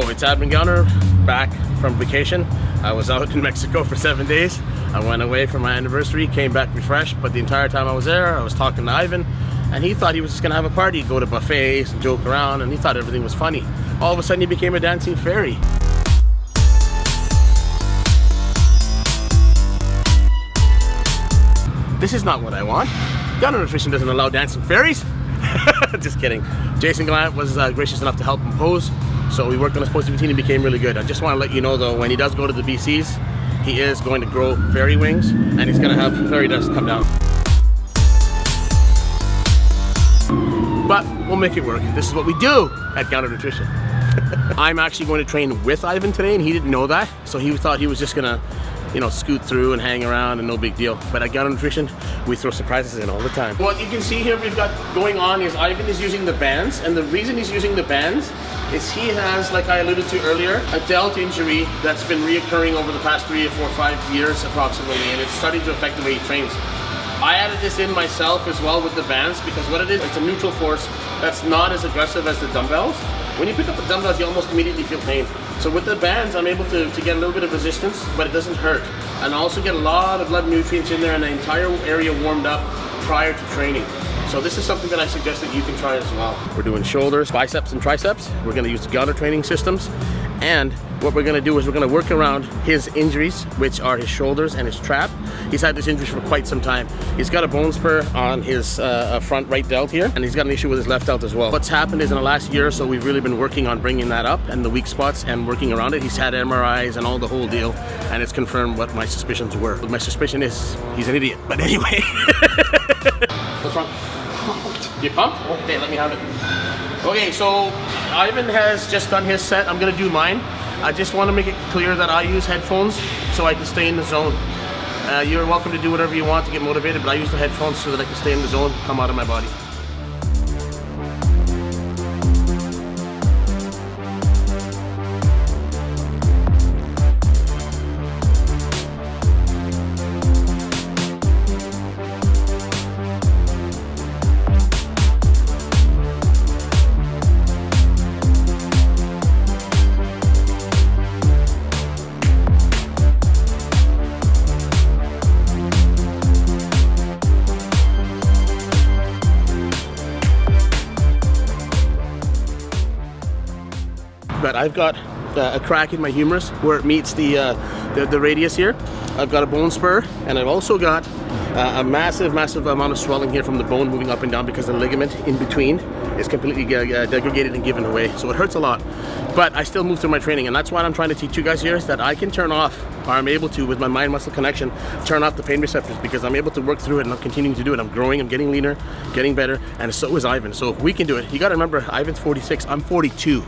it's Adwin Gounder, back from vacation. I was out in Mexico for 7 days. I went away for my anniversary, came back refreshed, but the entire time I was there, I was talking to Ivan, and he thought he was just gonna have a party, go to buffets, and joke around, and he thought everything was funny. All of a sudden, he became a dancing fairy. This is not what I want. Gounder Nutrition doesn't allow dancing fairies. Just kidding. Jason Gallant was gracious enough to help him pose, so we worked on his posing routine and became really good. I just want to let you know though, when he does go to the BCs, he is going to grow fairy wings, and he's going to have fairy dust come down. But we'll make it work. This is what we do at Gounder Nutrition. I'm actually going to train with Ivan today, and he didn't know that, so he thought he was just gonna, you know, scoot through and hang around and no big deal. But at Gounder Nutrition, we throw surprises in all the time. What you can see here we've got going on is Ivan is using the bands, and the reason he's using the bands is he has, like I alluded to earlier, a delt injury that's been reoccurring over the past 3 or 4 or 5 years approximately, and it's starting to affect the way he trains. I added this in myself as well with the bands because what it is, it's a neutral force that's not as aggressive as the dumbbells. When you pick up the dumbbells, you almost immediately feel pain. So with the bands, I'm able to get a little bit of resistance, but it doesn't hurt. And I also get a lot of blood nutrients in there and the entire area warmed up prior to training. So this is something that I suggest that you can try as well. We're doing shoulders, biceps, and triceps. We're gonna use the Gounder training systems. And what we're gonna do is we're gonna work around his injuries, which are his shoulders and his trap. He's had this injury for quite some time. He's got a bone spur on his front right delt here, and he's got an issue with his left delt as well. What's happened is in the last year or so, we've really been working on bringing that up and the weak spots and working around it. He's had MRIs and all the whole deal, and it's confirmed what my suspicions were. My suspicion is he's an idiot, but anyway. What's wrong? You pumped? Okay, let me have it. Okay, so Ivan has just done his set. I'm gonna do mine. I just want to make it clear that I use headphones so I can stay in the zone. You're welcome to do whatever you want to get motivated, but I use the headphones so that I can stay in the zone, come out of my body. But I've got a crack in my humerus where it meets the radius here. I've got a bone spur, and I've also got a massive amount of swelling here from the bone moving up and down because the ligament in between is completely degraded and given away. So it hurts a lot, but I still move through my training, and that's what I'm trying to teach you guys here, is that I can turn off, or I'm able to, with my mind-muscle connection, turn off the pain receptors because I'm able to work through it, and I'm continuing to do it. I'm growing, I'm getting leaner, getting better, and so is Ivan. So if we can do it, you gotta remember, Ivan's 46, I'm 42.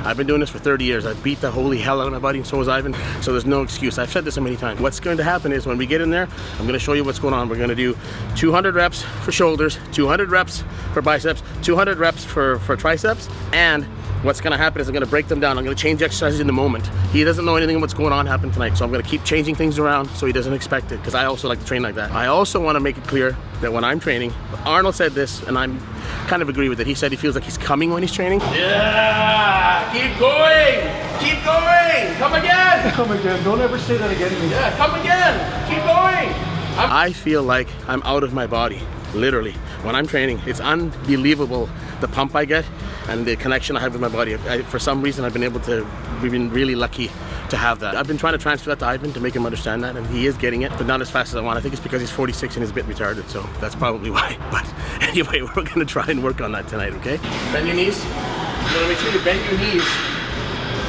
I've been doing this for 30 years. I've beat the holy hell out of my body, and so has Ivan, so there's no excuse. I've said this so many times. What's going to happen is when we get in there, I'm going to show you what's going on. We're going to do 200 reps for shoulders, 200 reps for biceps, 200 reps for triceps, and what's going to happen is I'm going to break them down. I'm going to change exercises in the moment. He doesn't know anything what's going on happen tonight, so I'm going to keep changing things around so he doesn't expect it, because I also like to train like that. I also want to make it clear that when I'm training, Arnold said this, and I'm kind of agree with it. He said he feels like he's coming when he's training. Yeah, keep going, keep going, come again. Come again, don't ever say that again to me. Yeah, come again, keep going. I feel like I'm out of my body, literally. When I'm training, it's unbelievable the pump I get and the connection I have with my body. For some reason, we've been really lucky to have that. I've been trying to transfer that to Ivan to make him understand that, and he is getting it, but not as fast as I want. I think it's because he's 46 and he's a bit retarded, so that's probably why. But anyway, we're gonna try and work on that tonight, okay? Bend your knees. You wanna make sure you bend your knees.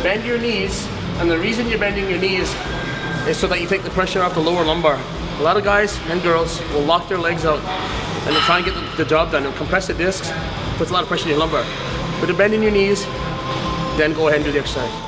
Bend your knees, and the reason you're bending your knees is so that you take the pressure off the lower lumbar. A lot of guys and girls will lock their legs out and they'll try and get the job done. They'll compress the discs, puts a lot of pressure in your lumbar. But to bend in your knees, then go ahead and do the exercise.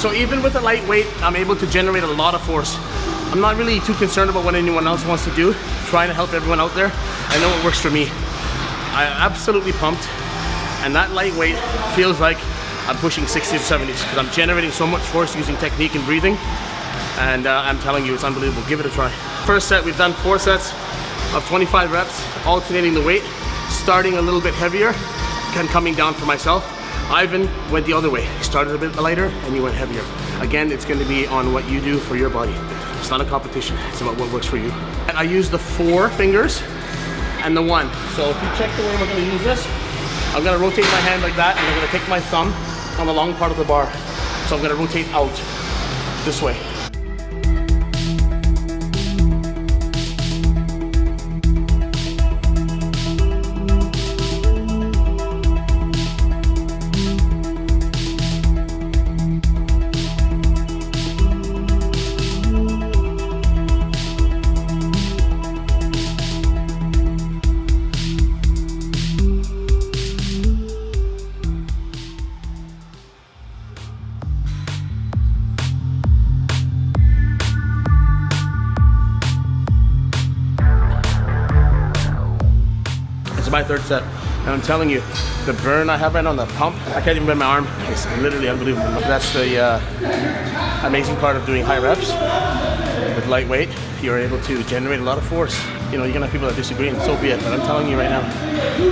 So even with a lightweight, I'm able to generate a lot of force. I'm not really too concerned about what anyone else wants to do. Trying to help everyone out there. I know what works for me. I'm absolutely pumped. And that lightweight feels like I'm pushing 60s or 70s because I'm generating so much force using technique and breathing. And I'm telling you, it's unbelievable. Give it a try. First set, we've done 4 sets of 25 reps, alternating the weight, starting a little bit heavier, and coming down for myself. Ivan went the other way. He started a bit lighter and he went heavier. Again, it's going to be on what you do for your body. It's not a competition. It's about what works for you. And I use the 4 fingers and the 1. So if you check the way we're going to use this, I'm going to rotate my hand like that, and I'm going to take my thumb on the long part of the bar. So I'm going to rotate out this way. My 3rd set, and I'm telling you, the burn I have right on the pump, I can't even bend my arm. It's literally unbelievable. That's the amazing part of doing high reps with lightweight. You're able to generate a lot of force. You know, you're gonna have people that disagree, and so be it. But I'm telling you right now,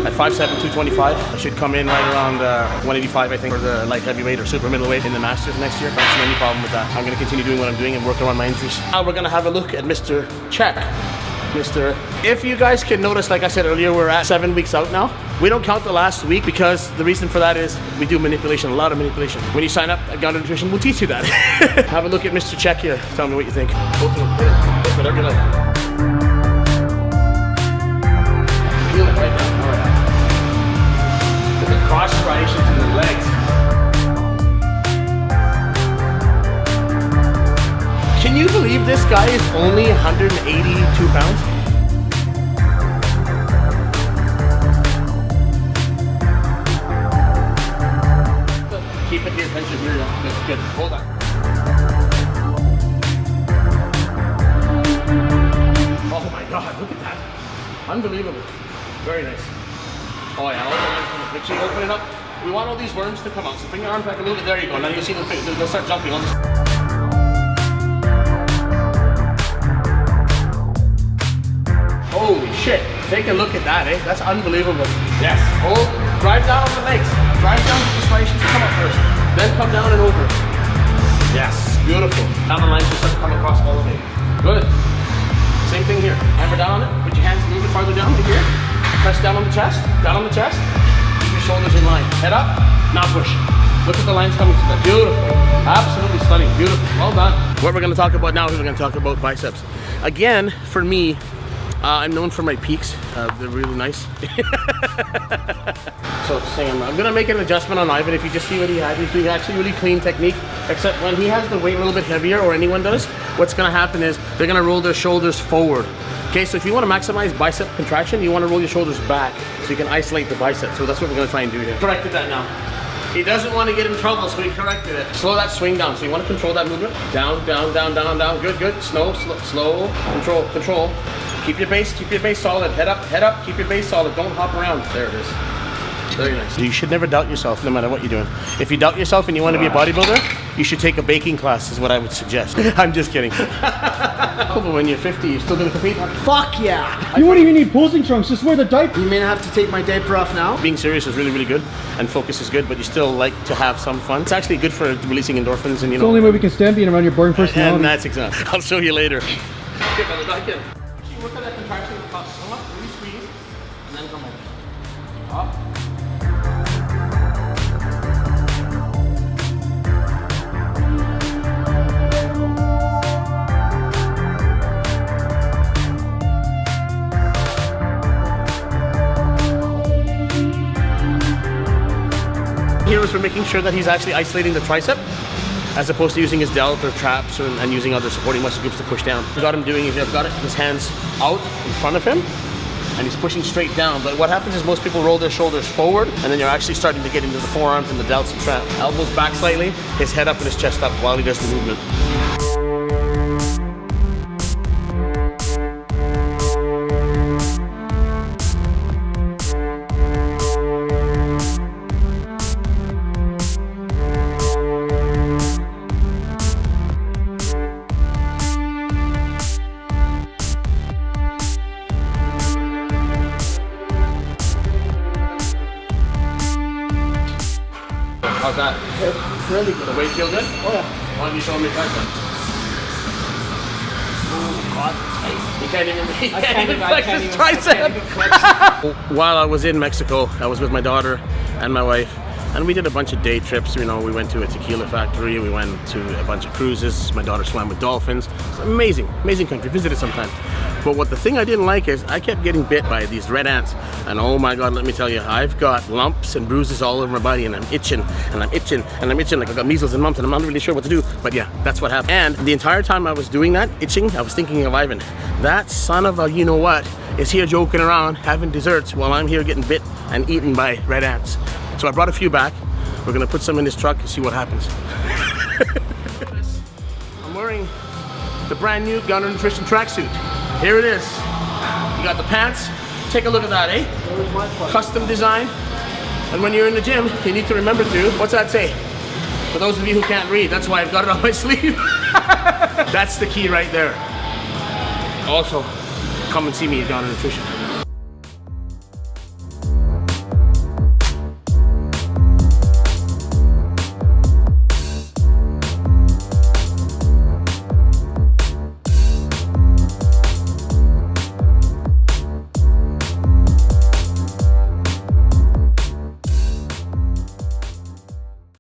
at 5'7", 225, I should come in right around 185, I think, for the light heavyweight or super middleweight in the Masters next year. I don't see any problem with that. I'm gonna continue doing what I'm doing and work around my injuries. Now we're gonna have a look at Mr. Czech. If you guys can notice, like I said earlier, we're at 7 weeks out now. We don't count the last week because the reason for that is we do manipulation, a lot of manipulation. When you sign up at Gounder Nutrition, we'll teach you that. Have a look at Mr. Czech here. Tell me what you think. Whatever you like. Feel it right now. All right. Look at the cross striations in the legs. Can you believe this guy is only 182 pounds? Keep it here, tension here. Good, good. Hold on. Oh my God, look at that. Unbelievable. Very nice. Oh yeah, make sure you open it up. We want all these worms to come out, so bring your arms back a little bit. There you go. Now you'll see they'll start jumping on this. Holy shit, take a look at that, eh? That's unbelievable. Yes, hold, drive down on the legs. Drive down to the striations to come up first. Then come down and over. Yes, beautiful. Down the line, just come across all the way. Good. Same thing here. Hammer down on it, put your hands a little bit farther down right here. Press down on the chest, down on the chest. Keep your shoulders in line. Head up, now push. Look at the lines coming to that. Beautiful. Absolutely stunning. Beautiful. Well done. What we're going to talk about now is we're going to talk about biceps. Again, for me, I'm known for my peaks. They're really nice. So I'm gonna make an adjustment on Ivan. If you just see what he had, he's doing actually really clean technique. Except when he has the weight a little bit heavier, or anyone does, what's gonna happen is they're gonna roll their shoulders forward. Okay, so if you want to maximize bicep contraction, you want to roll your shoulders back so you can isolate the bicep. So that's what we're gonna try and do here. Corrected that now. He doesn't want to get in trouble, so he corrected it. Slow that swing down. So you want to control that movement. Down, down, down, down, down. Good, good. Slow, slow. Control, control. Keep your base solid. Head up, keep your base solid. Don't hop around. There it is. Very nice. You should never doubt yourself, no matter what you're doing. If you doubt yourself and you want to be a bodybuilder, you should take a baking class, is what I would suggest. I'm just kidding. But when you're 50, you're still going to compete? Fuck yeah! You won't even need posing trunks, just wear the diaper. You may not have to take my diaper off now. Being serious is really, really good, and focus is good, but you still like to have some fun. It's actually good for releasing endorphins, and you know. It's the only way we can stand being around your boring personality. And that's exactly. I'll show you later. Okay, brother, back in. Work on that contraction. Come up, really squeeze, and then come over. Up. Here is for making sure that he's actually isolating the tricep, as opposed to using his delt or traps and using other supporting muscle groups to push down. I've got him doing it. I've got his hands out in front of him, and he's pushing straight down. But what happens is most people roll their shoulders forward, and then you're actually starting to get into the forearms and the delts and elbows back slightly, his head up and his chest up while he does the movement. How's that? Really good. The weight feel good? Oh yeah. Why don't you show me tricep? Oh God, he can't even flex his tricep. While I was in Mexico, I was with my daughter and my wife, and we did a bunch of day trips. You know, we went to a tequila factory, we went to a bunch of cruises. My daughter swam with dolphins. It's amazing, amazing country. Visit it sometime. But the thing I didn't like is I kept getting bit by these red ants, and oh my God, let me tell you, I've got lumps and bruises all over my body, and I'm itching, and I'm itching, and I'm itching like I got measles and mumps, and I'm not really sure what to do. But yeah, that's what happened. And the entire time I was doing that, itching, I was thinking of Ivan. That son of a you know what is here joking around, having desserts, while I'm here getting bit and eaten by red ants. So I brought a few back. We're gonna put some in this truck and see what happens. I'm wearing the brand new Gounder Nutrition tracksuit. Here it is. You got the pants. Take a look at that, eh? Custom design. And when you're in the gym, you need to remember to, what's that say? For those of you who can't read, that's why I've got it on my sleeve. That's the key right there. Also, come and see me at Gounder Nutrition.